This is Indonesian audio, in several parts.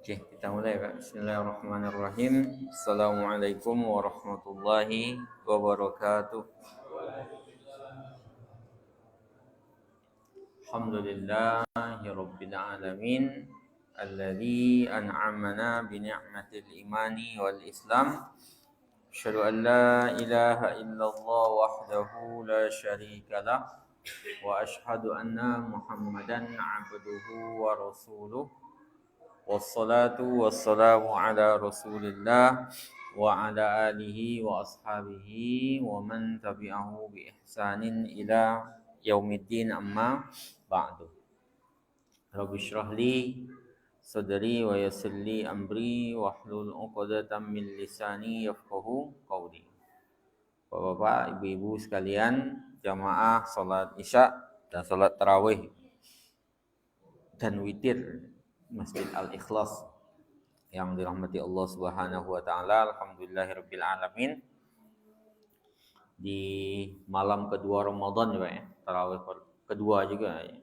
Oke, kita mulai Pak. Bismillahirrahmanirrahim. Assalamualaikum warahmatullahi wabarakatuh. Alhamdulillahi rabbil alamin. Alladzi an'amana bi ni'matil imani wal islam. Asyhadu an la ilaha illallah wahdahu la syarika lah. Wa asyhadu anna Muhammadan 'abduhu wa rasuluh. Wassalatu wassalamu ala rasulillah wa ala alihi wa ashabihi wa man tabi'ahu bi ihsanin ila yaumiddin amma ba'du. Rabbi shrah li sadri wa yassir li amri wahlul 'uqdatam min lisani yafqahu qawli. Bapak-bapak, ibu-ibu sekalian, jamaah salat Isya dan salat tarawih dan witir Masjid Al-Ikhlas yang dirahmati Allah Subhanahu wa taala. Alhamdulillahirabbil alamin. Di malam kedua Ramadan ya Pak ya. Tarawih kedua juga ya.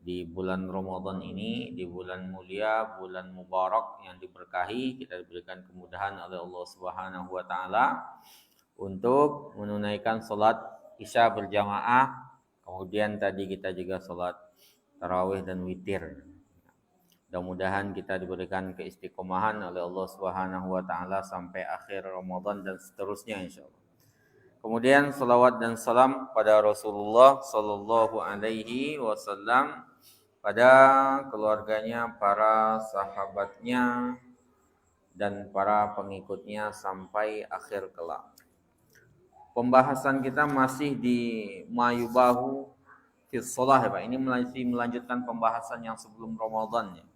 Di bulan Ramadan ini, di bulan mulia, bulan mubarak yang diberkahi, kita diberikan kemudahan oleh Allah Subhanahu wa taala untuk menunaikan salat Isya berjamaah. Kemudian tadi kita juga salat tarawih dan witir. Mudah-mudahan kita diberikan keistiqomahan oleh Allah Subhanahu wa taala sampai akhir Ramadan dan seterusnya insyaallah. Kemudian salawat dan salam pada Rasulullah sallallahu alaihi wasallam, pada keluarganya, para sahabatnya dan para pengikutnya sampai akhir kelak. Pembahasan kita masih di mayubahu fi shalah ya Pak. Ini masih melanjutkan pembahasan yang sebelum Ramadan ya.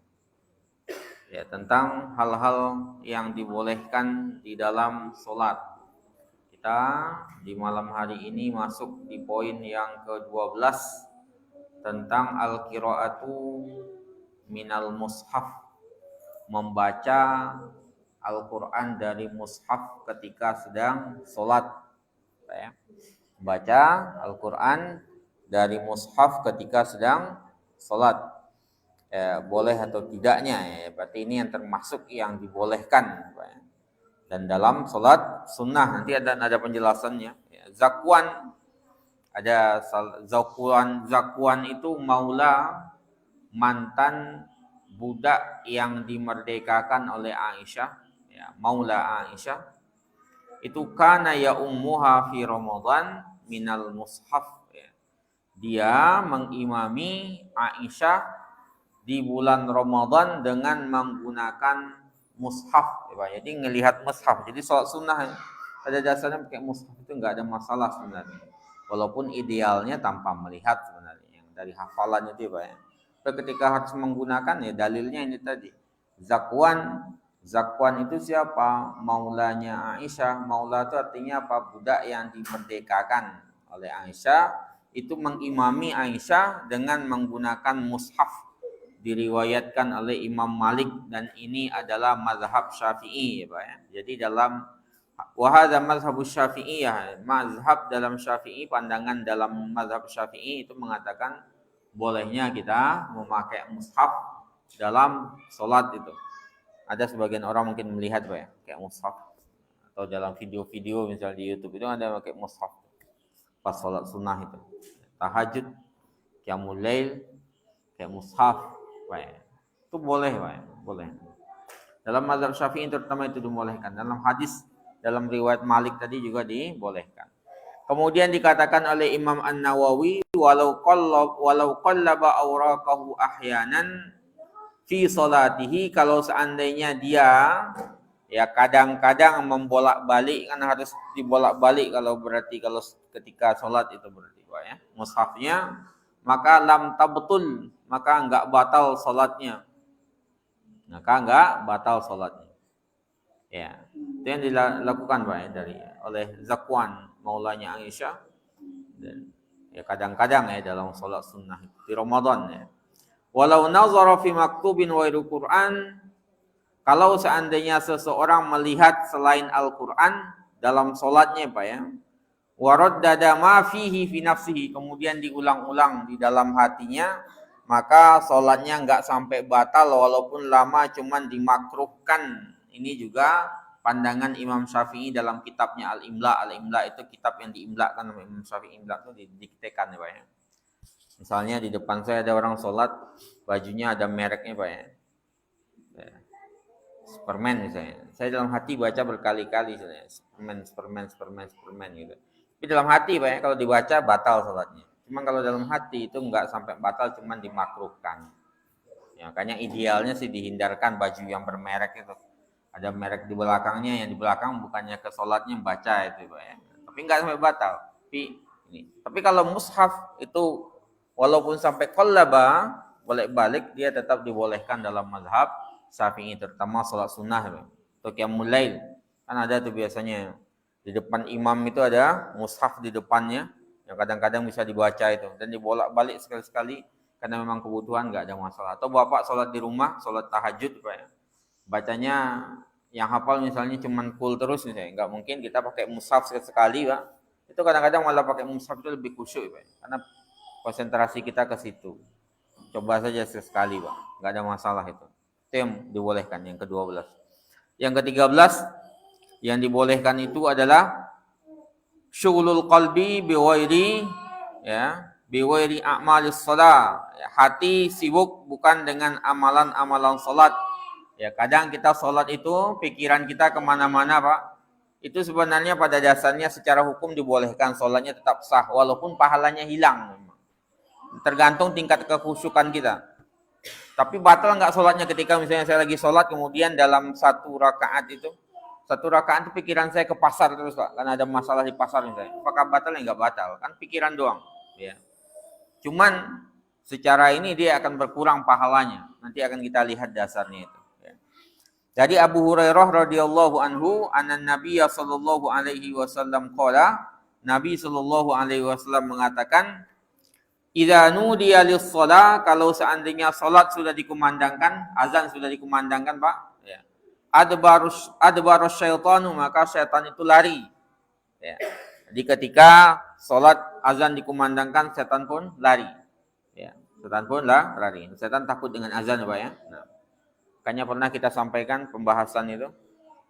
Ya, tentang hal-hal yang dibolehkan di dalam sholat. Kita di malam hari ini masuk di poin yang ke-12 tentang al-qiraatu minal mushaf, membaca Al-Quran dari mushaf ketika sedang sholat. Ya. Baca Al-Quran dari mushaf ketika sedang sholat. Ya, boleh atau tidaknya ya, berarti ini yang termasuk yang dibolehkan ya. Dan dalam sholat sunnah nanti ada penjelasannya ya. Zakwan, ada zakwan itu maula, mantan budak yang dimerdekakan oleh Aisyah ya, maula Aisyah itu kana ya ummuha fi Ramadan minal mushaf ya. Dia mengimami Aisyah di bulan Ramadan dengan menggunakan mushaf ya. Jadi ngelihat mushaf. Jadi sholat sunnah pada dasarnya pakai mushaf itu enggak ada masalah sebenarnya. Walaupun idealnya tanpa melihat sebenarnya, yang dari hafalan itu Pak ya. Tapi ketika harus menggunakan ya dalilnya ini tadi. Zakwan itu siapa? Maulanya Aisyah. Maula itu artinya apa? Budak yang dimerdekakan oleh Aisyah, itu mengimami Aisyah dengan menggunakan mushaf. Diriwayatkan oleh Imam Malik dan ini adalah mazhab Syafi'i ya Pak ya. Jadi dalam wahada mazhab Syafi'i ya, mazhab dalam Syafi'i, pandangan dalam mazhab Syafi'i itu mengatakan bolehnya kita memakai mushaf dalam sholat itu. Ada sebagian orang mungkin melihat Pak ya, kayak mushaf atau dalam video-video misalnya di YouTube itu ada pakai mushaf pas sholat sunnah itu. Tahajud, qiyamul lail, kayak mushaf. Baik. Itu boleh, Pak. Boleh. Dalam mazhab Syafi'i terutama itu dibolehkan. Dalam hadis, dalam riwayat Malik tadi juga dibolehkan. Kemudian dikatakan oleh Imam An-Nawawi, walau qallaba awraqahu ahyanan fi salatihi, kalau seandainya dia ya kadang-kadang membolak-balik, kan harus dibolak-balik kalau ketika sholat itu berarti Pak ya. Mushafnya, maka lam tabtul, maka enggak batal salatnya. Ya. Itu yang dilakukan Pak ya, oleh Zakwan maulanya Aisyah, dan ya kadang-kadang ya dalam salat sunnah di Ramadan ya. Walau nazara fi maktubin ghairu Quran, kalau seandainya seseorang melihat selain Al-Qur'an dalam salatnya Pak ya. Waraddada ma fihi fi nafsihi, kemudian diulang-ulang di dalam hatinya maka sholatnya nggak sampai batal walaupun lama, cuman dimakruhkan. Ini juga pandangan Imam Syafi'i dalam kitabnya Al-Imla. Al-Imla itu kitab yang diimlakan oleh Imam Syafi'i. Imla itu didiktekan ya Pak ya. Misalnya di depan saya ada orang sholat, bajunya ada mereknya Pak ya. Superman misalnya. Saya dalam hati baca berkali-kali misalnya. Superman gitu. Tapi dalam hati Pak ya, kalau dibaca batal sholatnya. Cuma kalau dalam hati itu nggak sampai batal, cuman dimakruhkan. Ya, makanya idealnya sih dihindarkan baju yang bermerek itu. Ada merek di belakangnya, yang di belakang bukannya ke sholatnya baca itu Pak ya. Tapi nggak sampai batal. Tapi kalau mushaf itu walaupun sampai qallaba, bolak-balik, dia tetap dibolehkan dalam mazhab Syafi'i, terutama sholat sunnah Pak. Untuk yang mulai kan ada tuh biasanya di depan imam itu ada mushaf di depannya, yang kadang-kadang bisa dibaca itu, dan dibolak-balik sekali-sekali karena memang kebutuhan, nggak ada masalah. Atau bapak sholat di rumah, sholat tahajud Pak ya, bacanya yang hafal misalnya cuman full terus misalnya, nggak mungkin kita pakai mushaf sekali Pak. Itu kadang-kadang malah pakai mushaf itu lebih khusyuk Pak, karena konsentrasi kita ke situ. Coba saja sekali Pak, nggak ada masalah itu. Itu yang dibolehkan, yang ke-12. Yang ke-13 yang dibolehkan itu adalah syughulul qalbi biwairi a'malis shalah. Hati sibuk bukan dengan amalan-amalan salat. Ya, kadang kita salat itu pikiran kita kemana-mana Pak. Itu sebenarnya pada dasarnya secara hukum dibolehkan, salatnya tetap sah walaupun pahalanya hilang. Tergantung tingkat kekhusyukan kita. Tapi batal nggak salatnya ketika misalnya saya lagi salat kemudian dalam satu rakaat itu pikiran saya ke pasar terus Pak, karena ada masalah di pasar misalnya. Apakah batal? Enggak batal, kan pikiran doang ya. Cuman secara ini dia akan berkurang pahalanya. Nanti akan kita lihat dasarnya itu ya. Jadi Abu Hurairah radhiyallahu anhu, anan Nabiy sallallahu alaihi wasallam qala, Nabi sallallahu alaihi wasallam mengatakan, idza nudiya lis-shalah, kalau seandainya salat sudah dikumandangkan, azan sudah dikumandangkan Pak ya, adbarus syaitanu, maka syaitan itu lari ya. Jadi ketika salat azan dikumandangkan, setan pun lari ya. Setan pun lari. Setan takut dengan azan Pak ya. Nah, makanya pernah kita sampaikan pembahasan itu,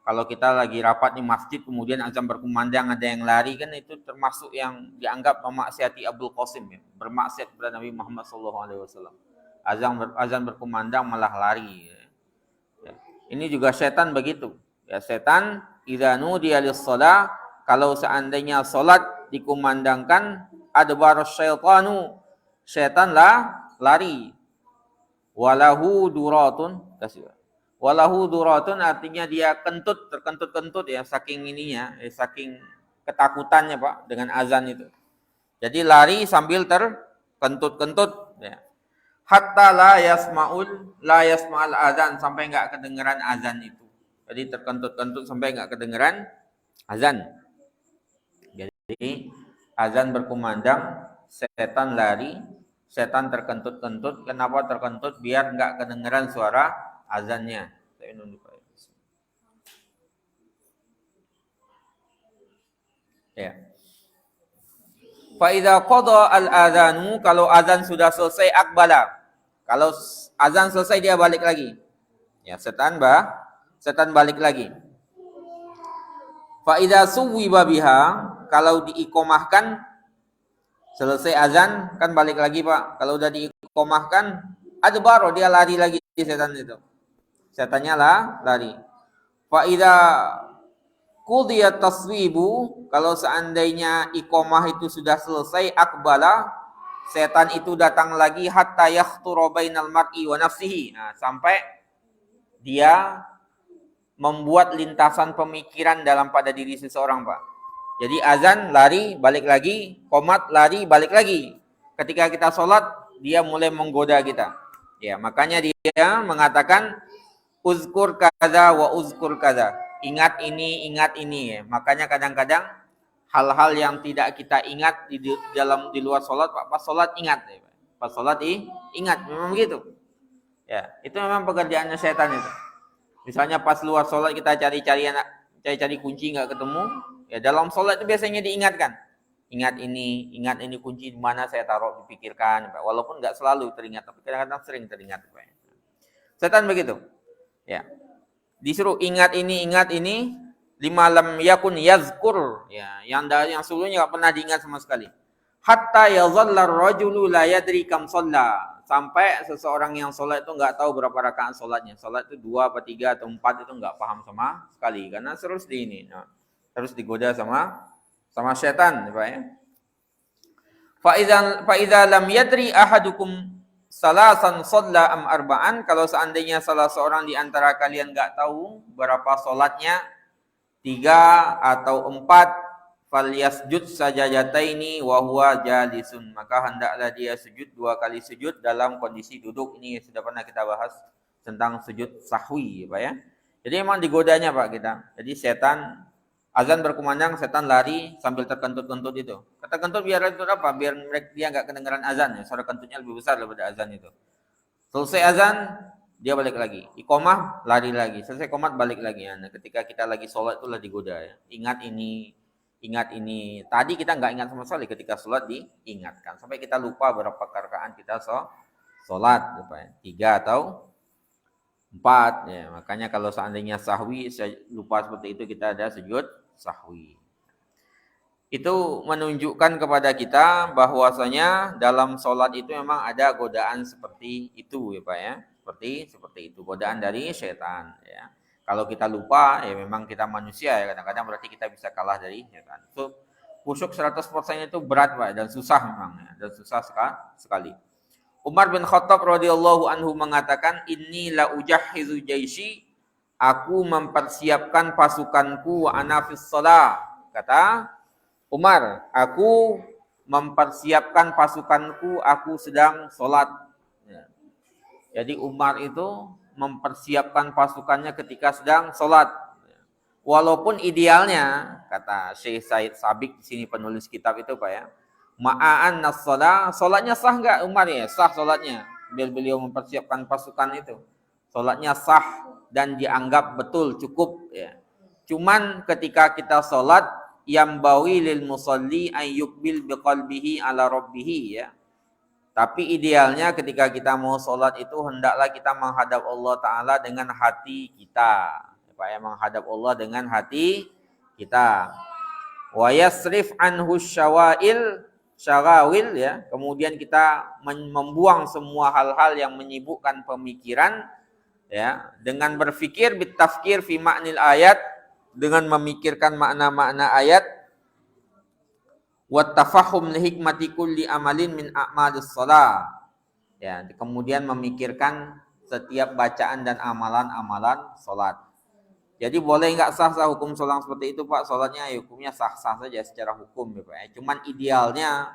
kalau kita lagi rapat di masjid kemudian azan berkumandang ada yang lari, kan itu termasuk yang dianggap memaksiati Abul Qasim ya, bermaksiat kepada Nabi Muhammad SAW. Azan berkumandang malah lari ya. Ini juga setan begitu. Ya, setan idza nudiya lis-shalah, kalau seandainya salat dikumandangkan, adbarus syaitanu, setan lari. Walahu duratun, walahu duratun artinya dia terkentut-kentut ya, saking ininya, saking ketakutannya Pak dengan azan itu. Jadi lari sambil terkentut-kentut ya. Hatta la yasma'al azan, sampai enggak kedengeran azan itu. Jadi terkentut-kentut sampai enggak kedengeran azan. Jadi azan berkumandang, setan lari, setan terkentut-kentut. Kenapa terkentut? Biar enggak kedengeran suara azannya. Saya nunduk ya. Fa idza qada al-adzanu, kalau azan sudah selesai, akbala. Kalau azan selesai dia balik lagi. Ya, setan balik lagi. Fa idza suwiba biha, kalau diiqomahkan, selesai azan kan balik lagi Pak. Kalau udah diiqomahkan, adbaro, dia lari lagi setan itu. Setannya lari. Fa idza qudiyat taswibu, kalau seandainya iqomah itu sudah selesai, akbala, setan itu datang lagi, hatta yakhturu bainal mar'i wa nafsihi. Nah, sampai dia membuat lintasan pemikiran dalam pada diri seseorang Pak. Jadi azan lari balik lagi, qomat lari balik lagi. Ketika kita sholat, dia mulai menggoda kita. Ya, makanya dia mengatakan uzkur kaza wa uzkur kaza. Ingat ini ya. Makanya kadang-kadang hal-hal yang tidak kita ingat di luar sholat, pas sholat ingat ya. Pas sholat ingat, memang begitu. Ya, itu memang pekerjaannya setan itu. Misalnya pas luar sholat kita cari kunci nggak ketemu, ya dalam sholat itu biasanya diingatkan. ingat ini kunci di mana saya taruh, dipikirkan. Walaupun nggak selalu teringat, tapi kadang-kadang sering teringat. Setan begitu. Ya. Disuruh ingat ini, lima lam yakun yazkur, ya, yang sebelumnya nggak pernah diingat sama sekali. Hatta yazalla ar-rajulu la yadri kam shalla. Sampai seseorang yang sholat itu nggak tahu berapa rakaat sholatnya. Sholat itu 2 atau 3 atau 4 itu nggak paham sama sekali karena terus digoda sama setan, Pak ya. Fa idza lam yadri ahadukum salasan shalla am arba'an, kalau seandainya salah seorang di antara kalian enggak tahu berapa salatnya, 3 atau 4, falyasjud sajadataini wa huwa jalisun, maka hendaklah dia sujud 2 kali sujud dalam kondisi duduk. Ini sudah pernah kita bahas tentang sujud sahwi, Pak ya. Jadi memang digodanya, Pak, kita. Jadi setan azan berkumandang, setan lari sambil terkentut-kentut itu. Kata kentut biar itu apa? Biar dia enggak kedengaran azan, ya. Suara kentutnya lebih besar daripada azan itu. Selesai azan, dia balik lagi. Iqomah, lari lagi. Selesai qomat, balik lagi. Nah, ketika kita lagi sholat itulah digoda, ya. Ingat ini. Tadi kita nggak ingat sama sekali, ketika sholat diingatkan. Sampai kita lupa berapa rakaat kita sholat. 3 atau 4. Ya. Makanya kalau seandainya sahwi, lupa seperti itu, kita ada sujud sahwi. Itu menunjukkan kepada kita bahwasanya dalam sholat itu memang ada godaan seperti itu, ya Pak ya. Seperti itu, godaan dari setan, ya. Kalau kita lupa, ya memang kita manusia, ya, kadang-kadang berarti kita bisa kalah dari setan. So, khusyuk 100% itu berat, Pak, dan susah memang, ya, dan susah sekali. Umar bin Khattab radhiyallahu anhu mengatakan, "Inni la ujahhizu jaisi," aku mempersiapkan pasukanku, wa ana fis shalah. Kata Umar, aku mempersiapkan pasukanku, aku sedang sholat. Ya. Jadi Umar itu mempersiapkan pasukannya ketika sedang sholat. Walaupun idealnya, kata Syekh Said Sabiq di sini penulis kitab itu, Pak ya, ma'an nas-shalah, sholatnya sah enggak Umar ya? Sah sholatnya. Biar beliau mempersiapkan pasukan itu. Sholatnya sah dan dianggap betul, cukup ya. Cuman ketika kita sholat, yambawi lil musalli an yuqbil biqalbihi ala rabbih, ya. Tapi idealnya ketika kita mau sholat itu hendaklah kita menghadap Allah Ta'ala dengan hati kita. Supaya menghadap Allah dengan hati kita. Wa yasrif anhu syagawil, ya. Kemudian kita membuang semua hal-hal yang menyibukkan pemikiran, ya, dengan berfikir bitafkir fi ma'nil ayat, dengan memikirkan makna-makna ayat, wa tafahum li hikmati kulli amalin min a'malis shalah. Ya, kemudian memikirkan setiap bacaan dan amalan-amalan salat. Jadi boleh enggak sah hukum salat seperti itu, Pak? Salatnya hukumnya sah-sah saja secara hukum, ya, Pak. Cuman idealnya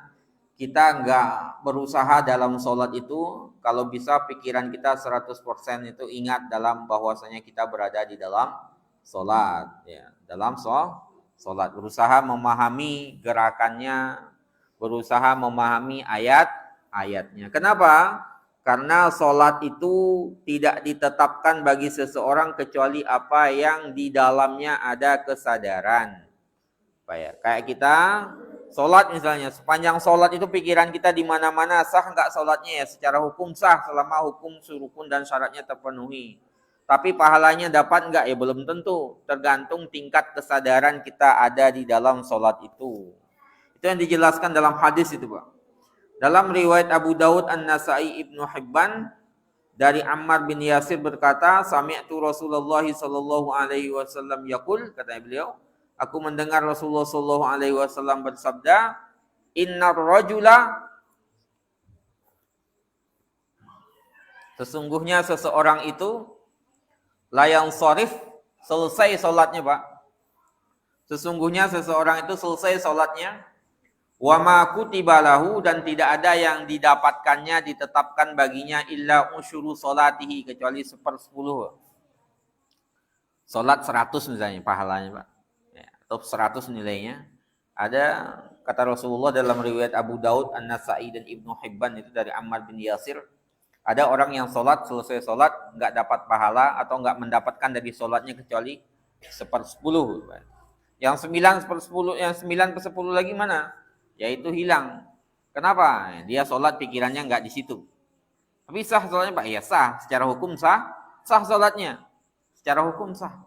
kita enggak berusaha dalam salat itu, kalau bisa pikiran kita 100% itu ingat dalam bahwasanya kita berada di dalam salat, ya, dalam salat, berusaha memahami gerakannya, berusaha memahami ayat-ayatnya. Kenapa? Karena salat itu tidak ditetapkan bagi seseorang kecuali apa yang di dalamnya ada kesadaran. Kayak kita salat misalnya, sepanjang salat itu pikiran kita di mana-mana, sah enggak salatnya? Ya, secara hukum sah selama hukum rukun dan syaratnya terpenuhi. Tapi pahalanya dapat enggak? Ya belum tentu. Tergantung tingkat kesadaran kita ada di dalam sholat itu. Itu yang dijelaskan dalam hadis itu, Pak. Dalam riwayat Abu Daud, An-Nasai, Ibnu Hibban, dari Ammar bin Yasir berkata, sami'tu Rasulullah sallallahu alaihi wasallam yaqul, kata beliau, aku mendengar Rasulullah sallallahu alaihi wasallam bersabda, innar rajula, sesungguhnya seseorang itu layang sorif, selesai sholatnya, Pak. Sesungguhnya seseorang itu selesai sholatnya, wa ma kutiba lahu, dan tidak ada yang didapatkannya, ditetapkan baginya, illa usyuru sholatihi, kecuali 1/10. Sholat 100 misalnya pahalanya, Pak. Ya, atau 100 nilainya. Ada kata Rasulullah dalam riwayat Abu Daud, An-Nasai dan Ibnu Hibban itu dari Ammar bin Yasir. Ada orang yang sholat, selesai sholat, nggak dapat pahala atau nggak mendapatkan dari sholatnya kecuali 1/10. Yang 9/10, yang 9/10 lagi mana? yaitu hilang. Kenapa? Dia sholat pikirannya nggak di situ. Tapi sah sholatnya Pak? Ya sah. Secara hukum sah. Sah sholatnya. Secara hukum sah.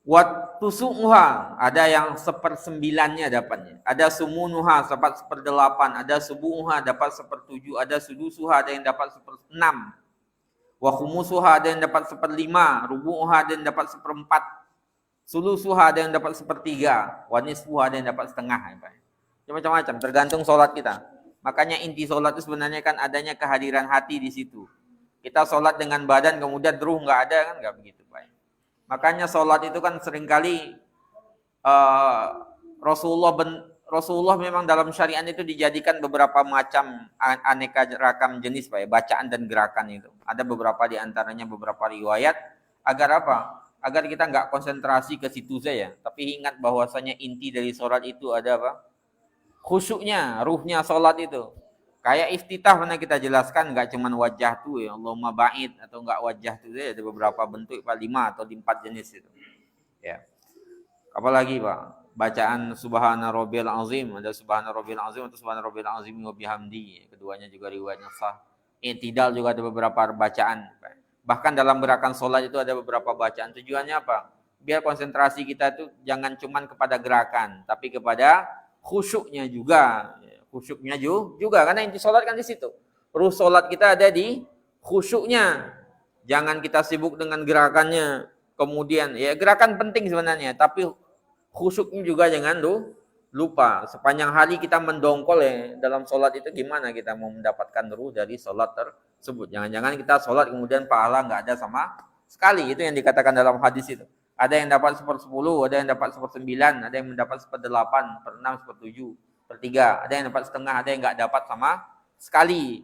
Waktu su'uha, ada yang 1/9 dapatnya. Ada sumunuha, dapat 1/8. Ada subuha, dapat 1/7. Ada sudusuha, ada yang dapat 1/6. Wa khumusuha, ada yang dapat 1/5. Rubu'uha, ada yang dapat 1/4. Sulusuha, ada yang dapat 1/3. Wa nisfuha, ada yang dapat setengah. Macam-macam, tergantung sholat kita. Makanya inti sholat itu sebenarnya kan adanya kehadiran hati di situ. Kita sholat dengan badan, kemudian ruh nggak ada, kan nggak begitu, Pak. Makanya sholat itu kan seringkali Rasulullah memang dalam syariat itu dijadikan beberapa macam aneka ragam jenis, Pak, ya, bacaan dan gerakan itu. Ada beberapa di antaranya beberapa riwayat agar apa? Agar kita nggak konsentrasi ke situ saja, tapi ingat bahwasanya inti dari sholat itu ada apa? Khusyuknya, ruhnya sholat itu. Kayak iftitah pernah kita jelaskan, nggak cuma wajah tuh ya, Allahumma ba'id, atau nggak wajah tuh ya, ada beberapa bentuk, Pak, 5 atau 4 jenis itu. Ya. Apalagi Pak, bacaan subhana rabbil azim, ada subhana rabbil azim atau subhana rabbil azim wa bihamdi. Keduanya juga riwayatnya sah. I'tidal juga ada beberapa bacaan. Bahkan dalam gerakan sholat itu ada beberapa bacaan. Tujuannya apa? Biar konsentrasi kita itu jangan cuma kepada gerakan, tapi kepada khusyuknya juga. Khusyuknya juga, karena inti sholat kan di situ. Ruh sholat kita ada di khusyuknya. Jangan kita sibuk dengan gerakannya. Kemudian, ya gerakan penting sebenarnya, tapi khusyuknya juga jangan lupa. Sepanjang hari kita mendongkol ya dalam sholat itu, gimana kita mau mendapatkan ruh dari sholat tersebut. Jangan-jangan kita sholat kemudian pahala nggak ada sama sekali. Itu yang dikatakan dalam hadis itu. Ada yang dapat 1/10, ada yang dapat 1/9, ada yang mendapat 1/8, 1/6, 1/7. 1/3, ada yang dapat setengah, ada yang nggak dapat sama sekali.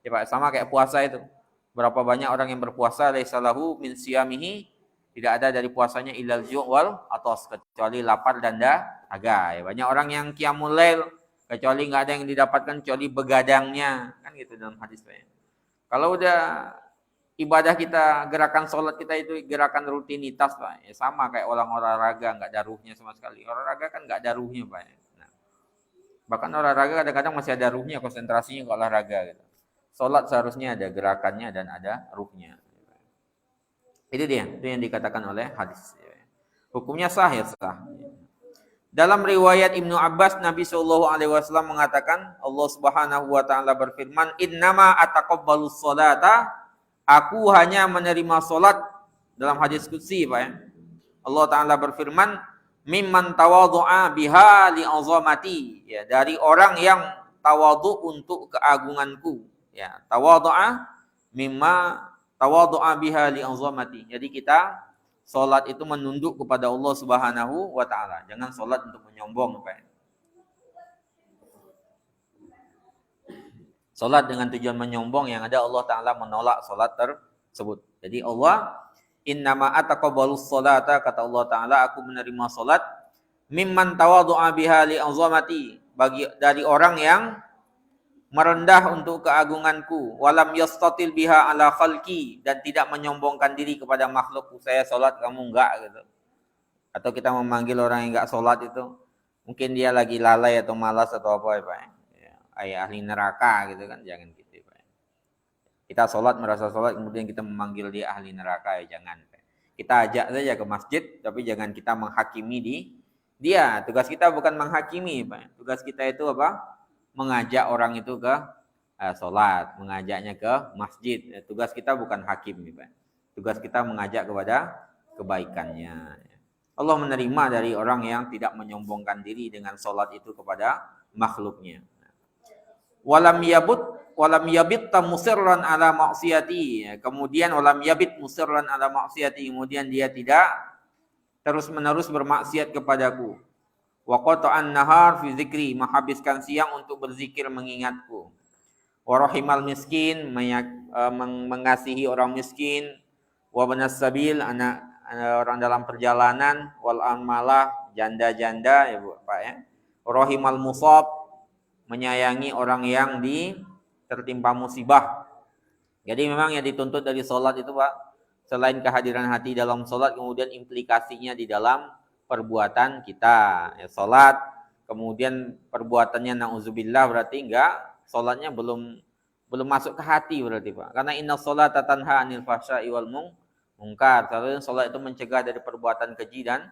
Ya Pak, sama kayak puasa itu. Berapa banyak orang yang berpuasa, laisa lahu min siyamihi, tidak ada dari puasanya illal ju' wal atas, kecuali lapar dan dahaga. Ya, banyak orang yang qiyamul lail, kecuali nggak ada yang didapatkan kecuali begadangnya, kan gitu dalam hadis Pak. Kalau udah ibadah kita, gerakan sholat kita itu gerakan rutinitas Pak, ya sama kayak orang olahraga, nggak ada ruhnya sama sekali. Olahraga kan nggak ada ruhnya Pak. Bahkan olahraga kadang-kadang masih ada ruhnya, konsentrasinya ke olahraga gitu. Sholat seharusnya ada gerakannya dan ada ruhnya. Itu dia, itu yang dikatakan oleh hadis. Hukumnya sah ya sah. Dalam riwayat Ibnu Abbas, Nabi SAW mengatakan, Allah Subhanahu wa taala berfirman, "Innama ataqabbalus sholata", aku hanya menerima sholat. Dalam hadis qudsi Pak ya. Allah taala berfirman, mimman tawadhu'a biha li'azamati, ya, dari orang yang tawadhu untuk keagunganku, ya, tawadhu'a mimma tawadhu'a biha li'azamati. Jadi kita salat itu menunduk kepada Allah Subhanahu wa taala, jangan salat untuk menyombong, Pak. Salat dengan tujuan menyombong, yang ada Allah taala menolak salat tersebut. Jadi Allah, innama ataqabbalus sholata, kata Allah taala, aku menerima salat mimman tawadhu'a biha li'azamati, bagi dari orang yang merendah untuk keagunganku, walam yastatil biha ala khalqi, dan tidak menyombongkan diri kepada makhlukku. Saya salat, kamu enggak gitu. Atau kita memanggil orang yang enggak salat itu, mungkin dia lagi lalai atau malas atau apa ya Pak. Ya, ahli neraka gitu kan, jangan gitu. Kita sholat, merasa sholat, kemudian kita memanggil dia ahli neraka, ya jangan. Kita ajak saja ke masjid, tapi jangan kita menghakimi dia. Tugas kita bukan menghakimi, Pak. Tugas kita itu apa? Mengajak orang itu ke sholat, mengajaknya ke masjid. Tugas kita bukan hakim, Pak. Tugas kita mengajak kepada kebaikannya. Allah menerima dari orang yang tidak menyombongkan diri dengan sholat itu kepada makhluknya. Walam yabit musirran ala maksiyati. Kemudian walam yabit musirran ala maksiyati. Kemudian dia tidak terus-menerus bermaksiat kepadaku. Wa qata'an nahar fi zikri, menghabiskan siang untuk berzikir mengingatku. Wa rahimal miskin, mengasihi orang miskin. Wa banas sabil, anak orang dalam perjalanan. Wal amalah, janda-janda ya Bu, Pak ya. Rahimal musab, menyayangi orang yang tertimpa musibah. Jadi memang yang dituntut dari sholat itu Pak, selain kehadiran hati dalam sholat, kemudian implikasinya di dalam perbuatan kita. Ya, sholat, kemudian perbuatannya na'udzubillah, berarti enggak, salatnya belum masuk ke hati berarti Pak. Karena inna sholata tanha 'anil fahsya'i wal munkar. Kalau salat itu mencegah dari perbuatan keji dan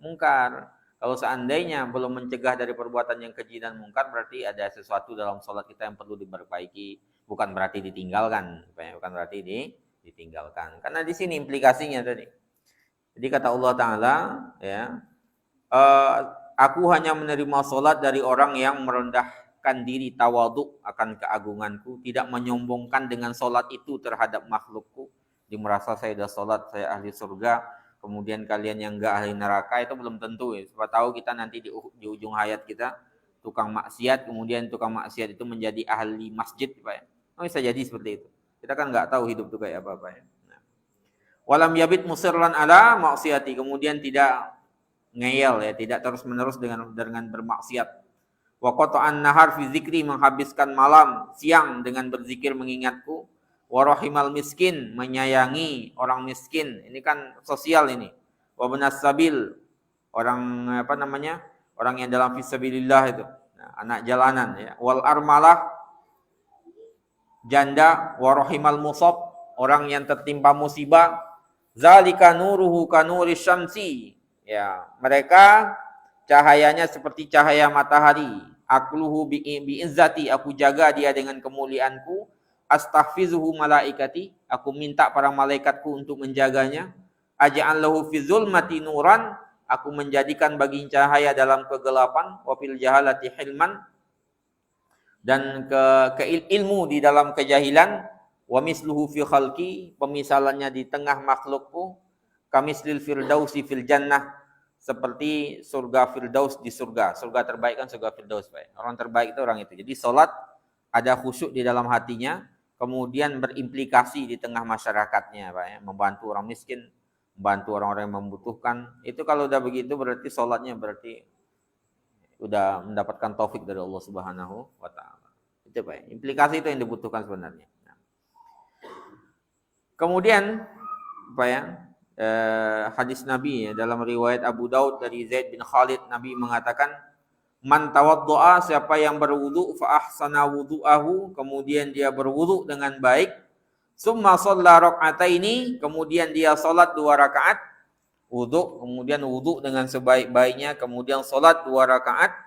mungkar. Kalau seandainya belum mencegah dari perbuatan yang keji dan mungkar, berarti ada sesuatu dalam salat kita yang perlu diperbaiki. Bukan berarti ditinggalkan, bukan berarti ditinggalkan. Karena di sini implikasinya tadi. Jadi kata Allah Ta'ala, ya, aku hanya menerima salat dari orang yang merendahkan diri, tawadhu akan keagunganku, tidak menyombongkan dengan salat itu terhadap makhlukku. Dia merasa saya sudah salat, saya ahli surga, kemudian kalian yang enggak ahli neraka, itu belum tentu ya. Siapa tahu kita nanti di ujung hayat kita tukang maksiat, kemudian tukang maksiat itu menjadi ahli masjid Pak ya. Bisa jadi seperti itu. Kita kan enggak tahu hidup itu kayak apa Pak ya. Walam yabit musirran ala maksiati, kemudian tidak ngeyel ya, tidak terus-menerus dengan bermaksiat. Wa qata'an nahar fi zikri, menghabiskan malam siang dengan berzikir mengingatku. Wa rahimal miskin, menyayangi orang miskin. Ini kan sosial ini. Wa benas sabil, orang orang yang dalam fisabilillah itu. Nah, anak jalanan ya. Wal armalah, janda. Wa rahimal musab, orang yang tertimpa musibah. Zalika nuruhu kanuri syamsi. Ya, mereka cahayanya seperti cahaya matahari. Akluhu bi'izzati, aku jaga dia dengan kemuliaanku. Astaghfizuhu malaikati, aku minta para malaikatku untuk menjaganya. Aja'an lahu fi zulmati nuran, aku menjadikan bagi cahaya dalam kegelapan. Wa fil jahalati hilman, dan ilmu di dalam kejahilan. Wa misluhu fi khalqi, pemisalannya di tengah makhlukku. Kamislil firdausi fil jannah, seperti surga firdaus di surga. Surga terbaik kan surga firdaus Pak. Orang terbaik itu orang itu. Jadi salat ada khusyuk di dalam hatinya, kemudian berimplikasi di tengah masyarakatnya Pak ya. Membantu orang miskin, membantu orang-orang yang membutuhkan. Itu kalau udah begitu berarti salatnya berarti udah mendapatkan taufik dari Allah Subhanahu wa taala. Itu Pak ya. Implikasi itu yang dibutuhkan sebenarnya. Kemudian Pak ya, hadis Nabi ya, dalam riwayat Abu Daud dari Zaid bin Khalid, Nabi mengatakan, man tawaddu'a, siapa yang berwudu, fa ahsana wudu'ahu, kemudian dia berwudu dengan baik, summa shalla raka'ataini, kemudian dia salat 2 rakaat, wudu, kemudian wudu dengan sebaik-baiknya, kemudian salat 2 rakaat,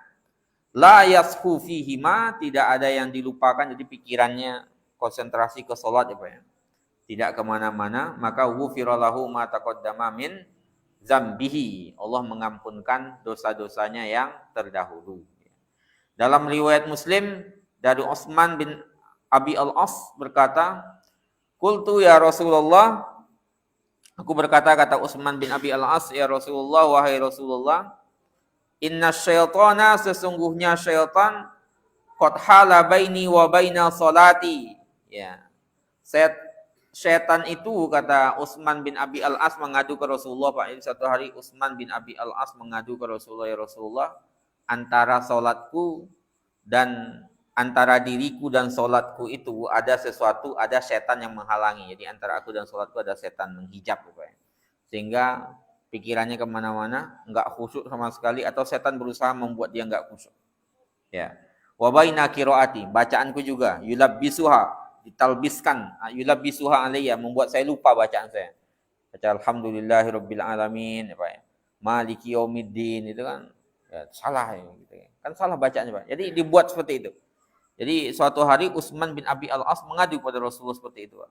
la yashu fihima, tidak ada yang dilupakan, jadi pikirannya konsentrasi ke salat ya Pak ya. Tidak kemana-mana, maka ghufira lahu ma taqaddama min zambihi, Allah mengampunkan dosa-dosanya yang terdahulu. Dalam riwayat Muslim dari Utsman bin Abi Al-As berkata, qultu ya Rasulullah, aku berkata, kata Utsman bin Abi Al-As, ya Rasulullah, wahai Rasulullah, inna syaitana, sesungguhnya syaitan, qad hala baini wa baina salati, ya, Syaitan itu, kata Utsman bin Abi Al-As, mengadu ke Rasulullah Pak. Ini satu hari Utsman bin Abi Al-As mengadu ke Rasulullah, ya Rasulullah, antara salatku dan antara diriku dan salatku itu ada sesuatu, ada setan yang menghalangi. Jadi antara aku dan salatku ada setan menghijab Pak. Sehingga pikirannya kemana-mana, enggak khusyuk sama sekali, atau setan berusaha membuat dia enggak khusyuk. Ya. Wa baina qiraati, bacaanku juga yulabbisuha, ditalbiskan, yulabbisuha alayya, membuat saya lupa bacaan saya. Baca alhamdulillahirabbil alamin apa ya, maliki yaumiddin, itu kan ya, salah ya, gitu. Kan salah bacaannya Pak. Jadi dibuat seperti itu. Jadi suatu hari Utsman bin Abi Al-As mengadu kepada Rasulullah seperti itu Pak.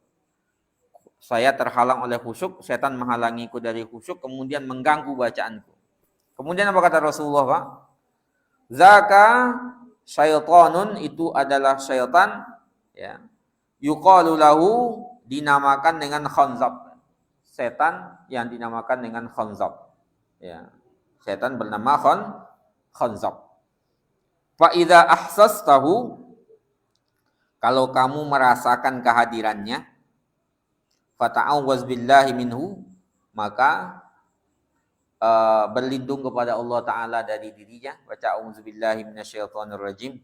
Saya terhalang oleh khusyuk, setan menghalangiku dari khusyuk, kemudian mengganggu bacaanku. Kemudian apa kata Rasulullah Pak? Zaka syaitanun, itu adalah syaitan ya. Yuqalu lahu, dinamakan dengan khanzab. Setan yang dinamakan dengan khanzab. Ya. Setan bernama khanzab. Fa idza ahsastahu, kalau kamu merasakan kehadirannya, fata'awwaz billahi minhu, maka berlindung kepada Allah Ta'ala dari dirinya. Baca a'udzubillahi minasyaitonirrajim.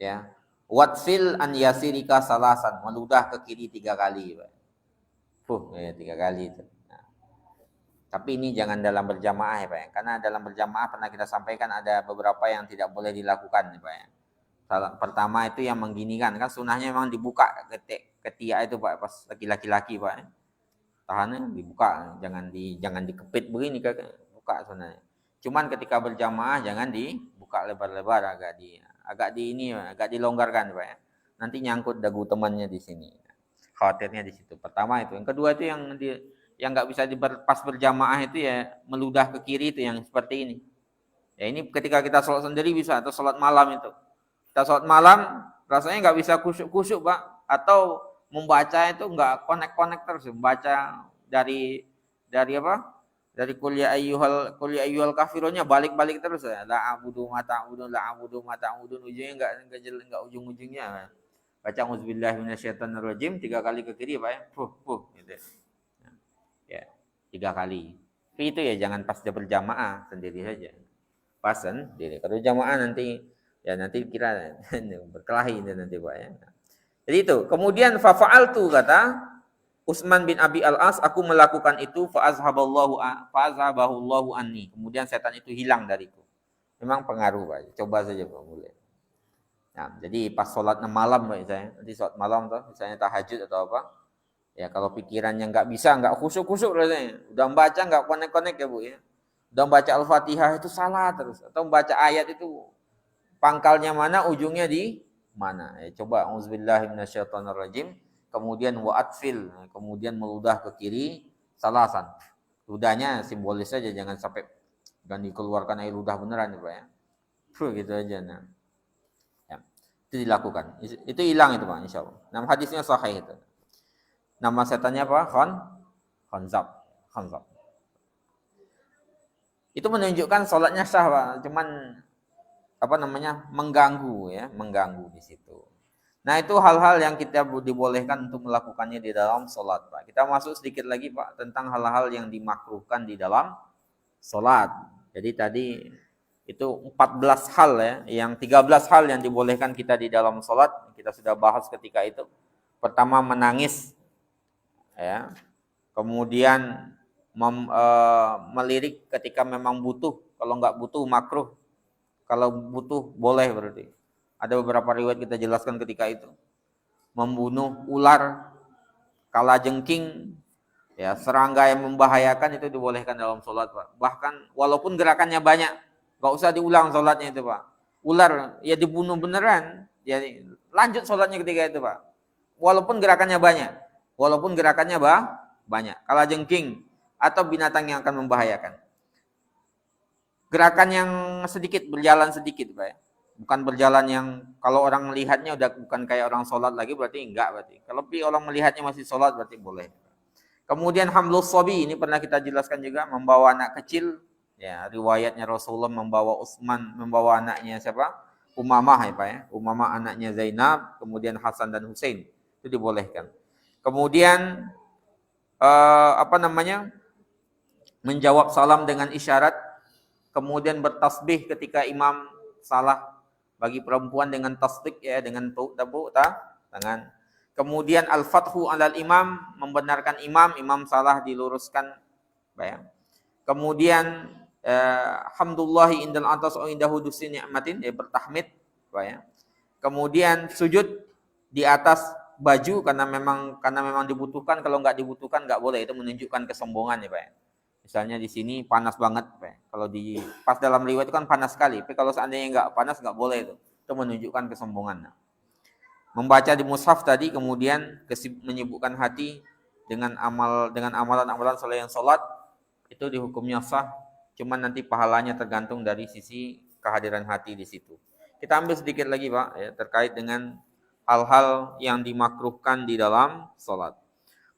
Ya. Watfil an yasirika salasan, meludah ke kiri 3 kali. 3 kali itu. Nah. Tapi ini jangan dalam berjamaah ya Pak ya. Karena dalam berjamaah pernah kita sampaikan ada beberapa yang tidak boleh dilakukan ya Pak ya. Pertama itu yang mengginikan, kan sunnahnya memang dibuka ketiak itu Pak, pas laki-laki Pak ya. Tahannya dibuka, jangan dikepit begini kan, buka sunnahnya. Cuman ketika berjamaah jangan dibuka lebar-lebar, agak dilonggarkan Pak ya. Nanti nyangkut dagu temannya di sini. Khawatirnya di situ. Pertama itu. Yang kedua itu yang nggak bisa pas berjamaah itu ya meludah ke kiri itu yang seperti ini. Ya ini ketika kita sholat sendiri bisa, atau sholat malam itu. Kita sholat malam rasanya nggak bisa kusuk Pak, atau membaca itu nggak connect terus, membaca dari apa? Dari kuliah ayyuhal kafirunnya balik terus ya. La abudu ma ta'budun, la abudu ma ta'budun, ujungnya enggak ujung-ujungnya. Baca auzubillahi minasyaitonirrajim 3 kali ke kiri Pak ya. Gitu. Ya, 3 kali. Tapi itu ya jangan pas berjamaah, sendiri saja. Pas sendiri. Kalau jamaah nanti kira berkelahi nanti Pak ya. Jadi itu. Kemudian fa'altu kata Utsman bin Abi Al-As, aku melakukan itu fa'azhaballahu anni. Kemudian setan itu hilang dariku. Memang pengaruh Pak. Coba saja Pak mulai. Nah, jadi pas sholat malam misalnya, nanti sholat malam tuh, misalnya tahajud atau apa, ya kalau pikirannya nggak khusyuk rasanya, udah baca nggak konek ya Bu ya, udah baca Al-Fatihah itu salah terus, atau baca ayat itu pangkalnya mana, ujungnya di mana, ya coba auzubillahi minasyaitonirrajim, kemudian wa'atfil, kemudian meludah ke kiri, salasan, ludahnya simbolis saja, jangan sampai dikeluarkan air ludah beneran ya Pak ya, gitu aja. Nah. Itu dilakukan. Itu hilang itu Pak, insyaallah. Nama hadisnya sahih itu. Nama setannya apa? Khanzab. Itu menunjukkan sholatnya sah Pak, cuman mengganggu di situ. Nah, itu hal-hal yang kita dibolehkan untuk melakukannya di dalam sholat Pak. Kita masuk sedikit lagi Pak tentang hal-hal yang dimakruhkan di dalam sholat. Jadi tadi itu 14 hal ya, yang 13 hal yang dibolehkan kita di dalam sholat, kita sudah bahas ketika itu. Pertama menangis, ya. Kemudian melirik ketika memang butuh, kalau nggak butuh makruh, kalau butuh boleh berarti. Ada beberapa riwayat kita jelaskan ketika itu. Membunuh ular, kalajengking, ya serangga yang membahayakan itu dibolehkan dalam sholat Pak. Bahkan walaupun gerakannya banyak, gak usah diulang sholatnya itu Pak. Ular ya dibunuh beneran, ya lanjut sholatnya ketika itu Pak. Walaupun gerakannya banyak, kalajengking atau binatang yang akan membahayakan. Gerakan yang berjalan sedikit Pak ya. Bukan berjalan yang kalau orang melihatnya udah bukan kayak orang sholat lagi, berarti enggak berarti. Kalau orang melihatnya masih sholat berarti boleh. Kemudian hamlus sobi, ini pernah kita jelaskan juga, membawa anak kecil. Ya, riwayatnya Rasulullah membawa anaknya siapa? Umamah ya Pak ya. Umamah anaknya Zainab, kemudian Hasan dan Husain. Itu dibolehkan. Kemudian menjawab salam dengan isyarat, kemudian bertasbih ketika imam salah, bagi perempuan dengan tasdik ya, dengan tepuk tangan. Kemudian al-fathu alal imam, membenarkan imam salah diluruskan. Bayang. Kemudian hamdulillahi indal atas o indahu dusi ni'matin, ya bertahmid. Bayang. Kemudian sujud di atas baju karena memang dibutuhkan, kalau nggak dibutuhkan nggak boleh, itu menunjukkan kesombongan ya Pak. Misalnya di sini panas banget Pak. Kalau pas dalam riwayat itu kan panas sekali, tapi kalau seandainya nggak panas nggak boleh itu menunjukkan kesombongan. Membaca di mushaf tadi, kemudian menyibukkan hati dengan amalan-amalan selain sholat, itu dihukumnya sah, cuman nanti pahalanya tergantung dari sisi kehadiran hati di situ. Kita ambil sedikit lagi Pak ya, terkait dengan hal-hal yang dimakruhkan di dalam sholat.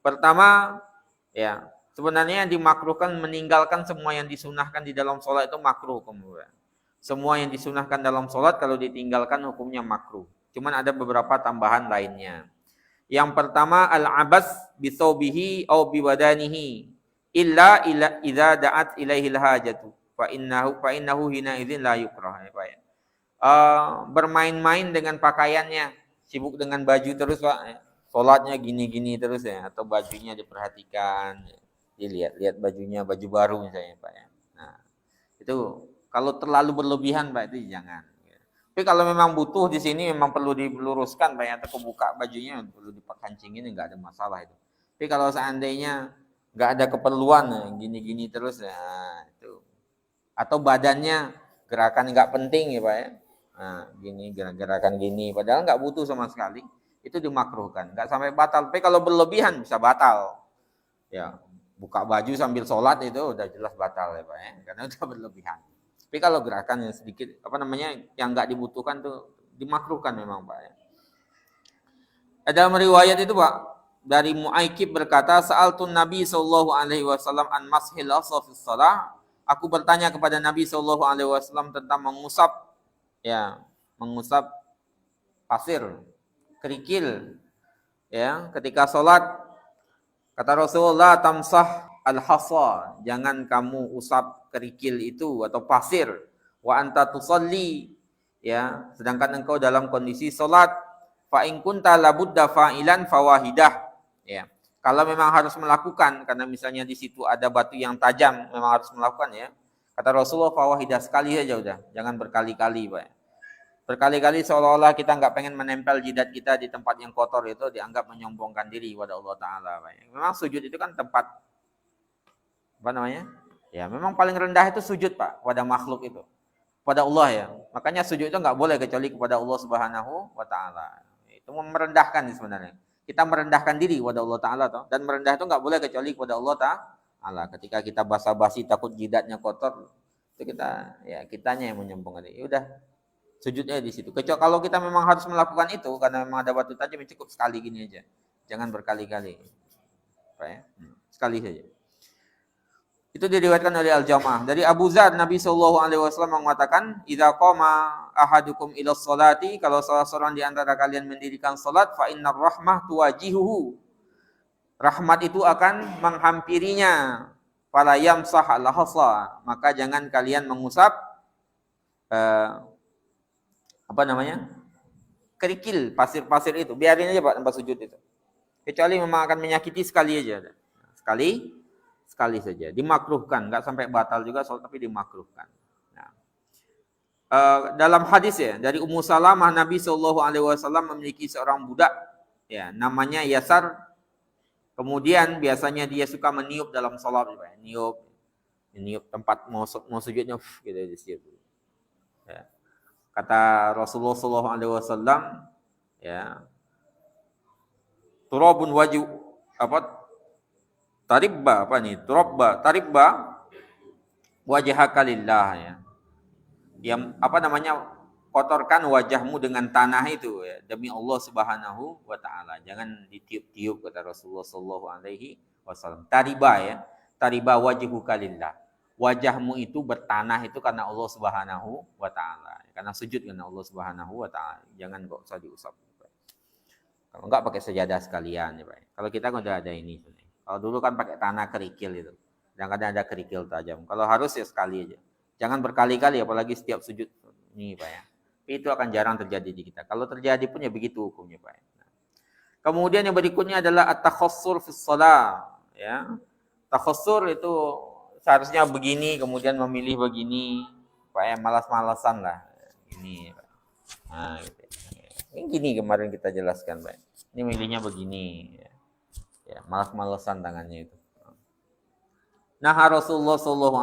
Pertama ya, sebenarnya yang dimakruhkan meninggalkan semua yang disunahkan di dalam sholat itu makruh kemudian. Semua yang disunahkan dalam sholat kalau ditinggalkan hukumnya makruh. Cuman ada beberapa tambahan lainnya. Yang pertama al-abas bisawbihi au biwadanihi illa idza da'at ilaihi al-hajatu fa innahu hina idzin la yukrah. Bermain-main dengan pakaiannya, sibuk dengan baju terus Pak. Sholatnya gini-gini terus ya, atau bajunya diperhatikan. Dilihat bajunya, baju baru misalnya Pak ya. Nah, itu kalau terlalu berlebihan Pak itu jangan. Tapi kalau memang butuh di sini memang perlu diluruskan Pak ya, atau kebuka bajunya perlu dipakancingin nggak ada masalah itu. Tapi kalau seandainya nggak ada keperluan gini-gini terus nah itu. Atau badannya gerakan nggak penting ya Pak ya. Nah, gini gerakan gini padahal nggak butuh sama sekali. Itu dimakruhkan, nggak sampai batal. Tapi kalau berlebihan bisa batal. Ya, buka baju sambil sholat itu udah jelas batal ya Pak ya, karena udah berlebihan. Tapi kalau gerakan yang sedikit yang nggak dibutuhkan tuh dimakruhkan memang Pak ya. Ada riwayat itu Pak dari Mu'aikib berkata, sa'altun Nabi sallallahu alaihi wasallam an mashil asafis shalah. Aku bertanya kepada Nabi sallallahu alaihi wasallam tentang mengusap pasir, kerikil ya ketika sholat. Kata Rasulullah, tamsah al-hasa, jangan kamu usap kerikil itu atau pasir. Wa anta tusalli, ya, sedangkan engkau dalam kondisi salat. Fa in kunta labudda fa'ilan fawahidah, ya. Kalau memang harus melakukan karena misalnya di situ ada batu yang tajam, memang harus melakukan ya. Kata Rasulullah, fawahidah, sekali saja udah, jangan berkali-kali, Pak. Berkali-kali seolah-olah kita nggak pengen menempel jidat kita di tempat yang kotor itu dianggap menyombongkan diri kepada Allah Ta'ala. Memang sujud itu kan tempat, ya memang paling rendah itu sujud Pak, pada makhluk itu. Pada Allah ya. Makanya sujud itu nggak boleh kecuali kepada Allah Subhanahu wa Ta'ala. Itu merendahkan sebenarnya. Kita merendahkan diri kepada Allah Ta'ala. Dan merendah itu nggak boleh kecuali kepada Allah Ta'ala. Ketika kita basa-basi takut jidatnya kotor, itu kitanya yang menyombongkan diri. Udah. Sujudnya di situ. Kecuali kalau kita memang harus melakukan itu karena memang ada batu tajam, cukup sekali gini aja. Jangan berkali-kali. Sekali saja. Itu diriwayatkan oleh Al-Jamaah. Dari Abu Zar, Nabi SAW mengatakan, "Idza qama ahadukum ila sholati," kalau salah seorang di antara kalian mendirikan salat, fa innar rahmah tuwajihuhu. Rahmat itu akan menghampirinya. Fala yamsah al-hasa, maka jangan kalian mengusap kerikil, pasir-pasir itu. Biarin aja Pak tempat sujud itu. Kecuali memang akan menyakiti sekali aja. Sekali saja. Dimakruhkan, enggak sampai batal juga tapi dimakruhkan. Nah. Dalam hadis ya dari Ummu Salamah, Nabi SAW memiliki seorang budak ya namanya Yasar. Kemudian biasanya dia suka meniup dalam salat ya, niup tempat mau sujudnya gitu di situ. Ya. Kata Rasulullah SAW, ya, turabun waju taribba wajhaka lillah ya. Yang kotorkan wajahmu dengan tanah itu ya, demi Allah Subhanahu wa Ta'ala. Jangan ditiup-tiup kata Rasulullah SAW. Tariba wajhuka lillah. Wajahmu itu bertanah itu karena Allah Subhanahu wa Ta'ala. Karena sujud karena Allah Subhanahu wa Ta'ala. Jangan kok usah diusap. Kalau enggak pakai sejadah sekalian ya Pak. Kalau kita kan udah ada ini. Kalau dulu kan pakai tanah kerikil itu. Kadang-kadang ada kerikil tajam. Kalau harus ya sekali aja. Jangan berkali-kali apalagi setiap sujud ini Pak ya. Itu akan jarang terjadi di kita. Kalau terjadi pun ya begitu hukumnya Pak. Nah. Kemudian yang berikutnya adalah at-takhassur fi shalah ya. Takhassur itu seharusnya begini kemudian memilih begini. Pak ya malas-malasan lah. Ini Pak. Nah, gitu. Ini gini kemarin kita jelaskan Pak. Ini milihnya begini ya malas-malasan tangannya itu. Nah Rasulullah SAW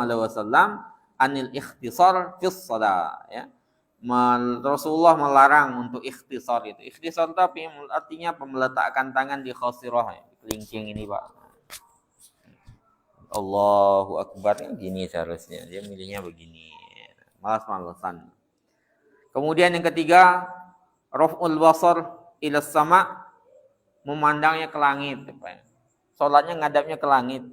anil ikhtisar fi shalah ya. Rasulullah melarang untuk ikhtisar itu. Ikhtisar tapi artinya meletakkan tangan di khasirah ya. Kelingking ini Pak. Allahu Akbar gini seharusnya. Dia milihnya begini. Malas-malasan. Kemudian yang ketiga, raf'ul basar ila sama, memandangnya ke langit. Salatnya ngadapnya ke langit.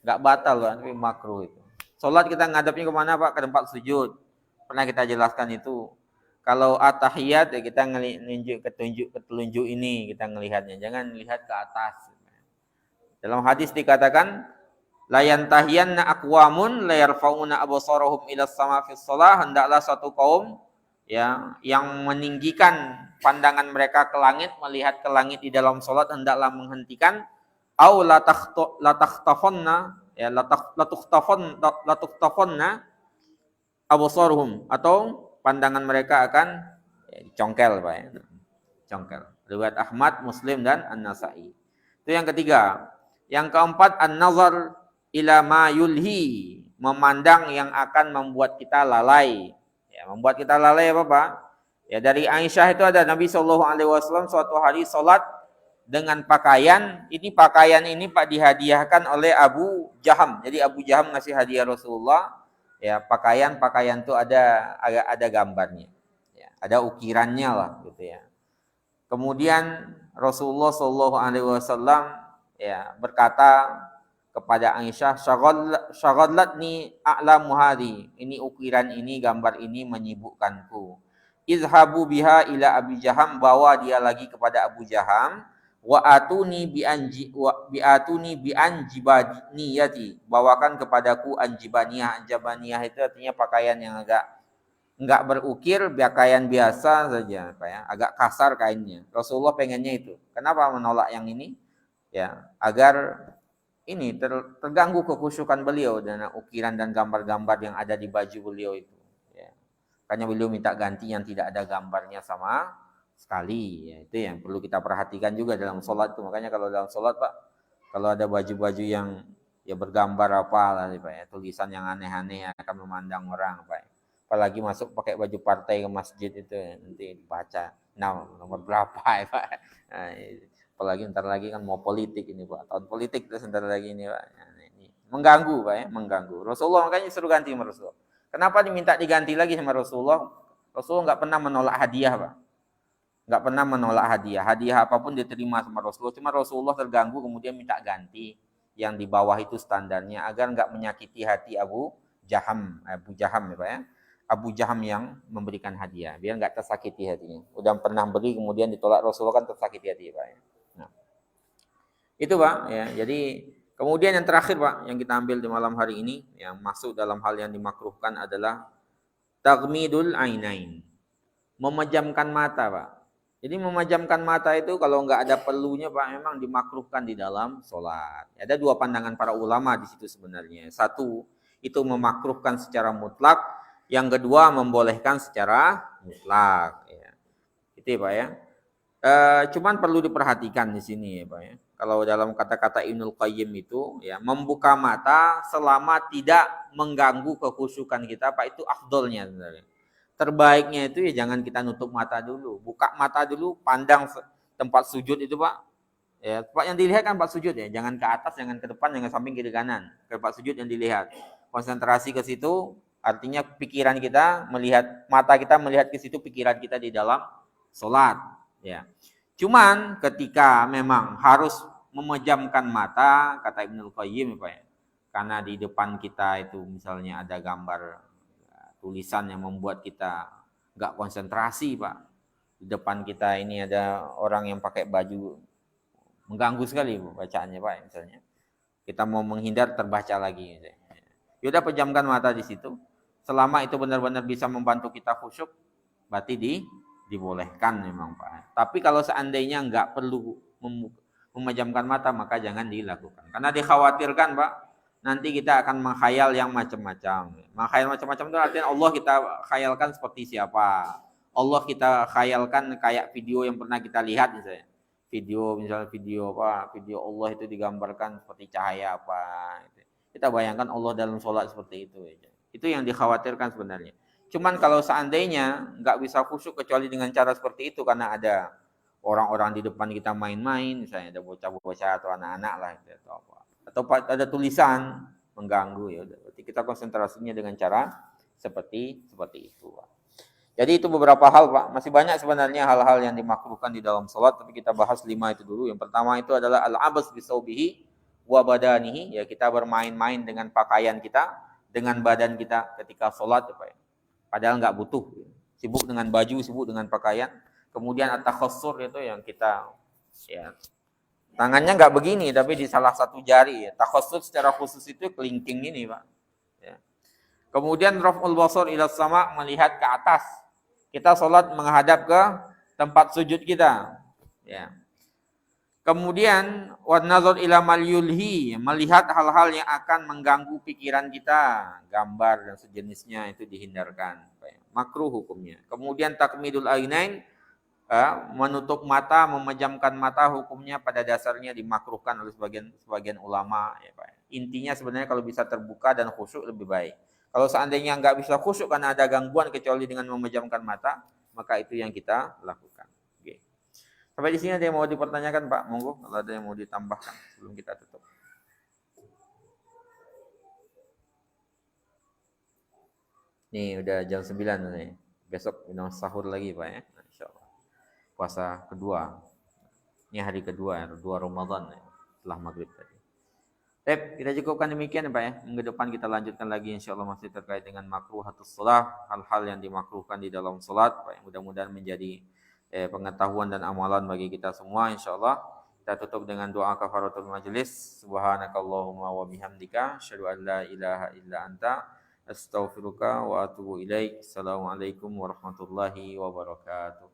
Enggak batal Pak, tapi makruh itu. Salat kita ngadapnya kemana Pak? Ke tempat sujud. Pernah kita jelaskan itu. Kalau at-tahiyat ya kita nunjuk ke telunjuk ini kita ngelihatnya, jangan lihat ke atas. Dalam hadis dikatakan la yantahiyanna aqwamun la yarfa'una absarahum ila sama fi shalah, hendaklah satu kaum ya yang meninggikan pandangan mereka ke langit, melihat ke langit di dalam salat, hendaklah menghentikan au latukhtafanna absaruhum, atau pandangan mereka akan congkel Pak ya. Congkel. Riwayat Ahmad, Muslim dan An-Nasa'i. Itu yang ketiga. Yang keempat, an-nazar ila ma yulhi, memandang yang akan membuat kita lalai. Ya, membuat kita lalai apa Pak? Ya, dari Aisyah itu ada Nabi SAW suatu hari salat dengan pakaian ini Pak dihadiahkan oleh Abu Jaham. Jadi Abu Jaham ngasih hadiah Rasulullah. Ya, pakaian itu ada gambarnya. Ya, ada ukirannya lah gitu ya. Kemudian Rasulullah SAW ya berkata kepada Aisyah, syaghallatni a'lamu hadhi, ini ukiran ini, gambar ini menyibukkanku. Izhabu biha ila Abi Jaham, bawa dia lagi kepada Abu Jaham. Wa atuni bi anjibaniyati, bawakan kepadaku anjibaniyah. Anjibaniyah itu artinya pakaian yang enggak berukir, pakaian biasa saja, Pak ya, agak kasar kainnya. Rasulullah pengennya itu. Kenapa menolak yang ini? Ya, agar ini terganggu kekhusyukan beliau dan ukiran dan gambar-gambar yang ada di baju beliau itu. Ya. Makanya beliau minta ganti yang tidak ada gambarnya sama sekali. Ya, itu yang perlu kita perhatikan juga dalam sholat itu. Makanya kalau dalam sholat Pak, kalau ada baju-baju yang ya bergambar apa lah Pak ya, tulisan yang aneh-aneh akan memandang orang Pak ya. Apalagi masuk pakai baju partai ke masjid itu ya, nanti dibaca nomor berapa ya Pak. Nah, apalagi ntar lagi kan mau politik ini Pak, tahun politik terus ntar lagi ini Pak. Nah, ini mengganggu Pak ya, mengganggu. Rasulullah makanya suruh ganti sama Rasulullah. Kenapa diminta diganti lagi sama Rasulullah? Rasulullah nggak pernah menolak hadiah Pak. Nggak pernah menolak hadiah. Hadiah apapun diterima sama Rasulullah. Cuma Rasulullah terganggu kemudian minta ganti yang di bawah itu standarnya agar nggak menyakiti hati Abu Jaham ya Pak ya. Abu Jaham yang memberikan hadiah biar nggak tersakiti hatinya. Udah pernah beri kemudian ditolak Rasulullah kan tersakiti hati Pak ya. Nah, itu Pak ya. Jadi kemudian yang terakhir Pak yang kita ambil di malam hari ini yang masuk dalam hal yang dimakruhkan adalah taghmidul ainain, memejamkan mata Pak. Jadi memejamkan mata itu kalau nggak ada perlunya Pak memang dimakruhkan di dalam sholat. Ada dua pandangan para ulama di situ sebenarnya. Satu itu memakruhkan secara mutlak. Yang kedua membolehkan secara mutlak. Ya. Itu Pak ya. Cuman perlu diperhatikan di sini ya Pak ya. Kalau dalam kata-kata Ibnul Qayyim itu ya membuka mata selama tidak mengganggu kekhusyukan kita Pak itu afdolnya sebenarnya. Terbaiknya itu ya jangan kita nutup mata dulu. Buka mata dulu, pandang tempat sujud itu Pak. Ya, tempat yang dilihat kan tempat sujud ya. Jangan ke atas, jangan ke depan, jangan samping kiri kanan. Tempat sujud yang dilihat. Konsentrasi ke situ. Artinya pikiran kita melihat, mata kita melihat ke situ, pikiran kita di dalam sholat. Ya. Cuman ketika memang harus memejamkan mata, kata Ibnul Qayyim Pak ya, karena di depan kita itu misalnya ada gambar tulisan yang membuat kita nggak konsentrasi Pak. Di depan kita ini ada orang yang pakai baju mengganggu sekali bacaannya Pak misalnya. Kita mau menghindar terbaca lagi. Yaudah pejamkan mata di situ. Selama itu benar-benar bisa membantu kita khusyuk, berarti dibolehkan memang Pak. Tapi kalau seandainya nggak perlu memejamkan mata, maka jangan dilakukan. Karena dikhawatirkan Pak, nanti kita akan menghayal yang macam-macam. Menghayal macam-macam itu artinya Allah kita khayalkan seperti siapa. Allah kita khayalkan kayak video yang pernah kita lihat misalnya. Misalnya video Allah itu digambarkan seperti cahaya apa. Kita bayangkan Allah dalam sholat seperti itu. Itu yang dikhawatirkan sebenarnya. Cuman kalau seandainya nggak bisa khusyuk kecuali dengan cara seperti itu karena ada orang-orang di depan kita main-main, misalnya ada bocah-bocah atau anak-anak lah, atau ada tulisan mengganggu ya. Berarti kita konsentrasinya dengan cara seperti itu. Jadi itu beberapa hal Pak. Masih banyak sebenarnya hal-hal yang dimakruhkan di dalam sholat, tapi kita bahas 5 itu dulu. Yang pertama itu adalah al-abas bisaubihi wa badanihi, ya kita bermain-main dengan pakaian kita, dengan badan kita ketika sholat ya Pak. Padahal nggak butuh. Sibuk dengan baju, sibuk dengan pakaian. Kemudian at-takhassur itu yang kita ya tangannya nggak begini tapi di salah satu jari ya. Takhassur secara khusus itu kelingking ini Pak. Ya. Kemudian raf'ul basar ila sama, melihat ke atas. Kita sholat menghadap ke tempat sujud kita. Ya. Kemudian wan nazar ila mal yulhi, melihat hal-hal yang akan mengganggu pikiran kita, gambar dan sejenisnya itu dihindarkan. Makruh hukumnya. Kemudian takmidul ainain, menutup mata, memejamkan mata, hukumnya pada dasarnya dimakruhkan oleh sebagian ulama. Ya, Pak. Intinya sebenarnya kalau bisa terbuka dan khusyuk lebih baik. Kalau seandainya nggak bisa khusyuk karena ada gangguan kecuali dengan memejamkan mata, maka itu yang kita lakukan. Oke. Sampai di sini ada yang mau dipertanyakan, Pak? Monggo, kalau ada yang mau ditambahkan sebelum kita tutup. Nih udah jam 9 nih. Besok minum sahur lagi, Pak ya. Insyaallah. Puasa kedua. Ini hari kedua, dua Ramadan ya, setelah maghrib tadi. Baik, kita cukupkan demikian Pak ya. Minggu depan kita lanjutkan lagi insyaallah masih terkait dengan makruhatus shalah, hal-hal yang dimakruhkan di dalam salat, Pak. Mudah-mudahan menjadi pengetahuan dan amalan bagi kita semua insyaallah. Kita tutup dengan doa kafaratul majelis. Subhanakallahumma wa bihamdika asyhadu an la ilaha illa anta astaghfiruka wa atubu ilaik. Assalamualaikum warahmatullahi wabarakatuh.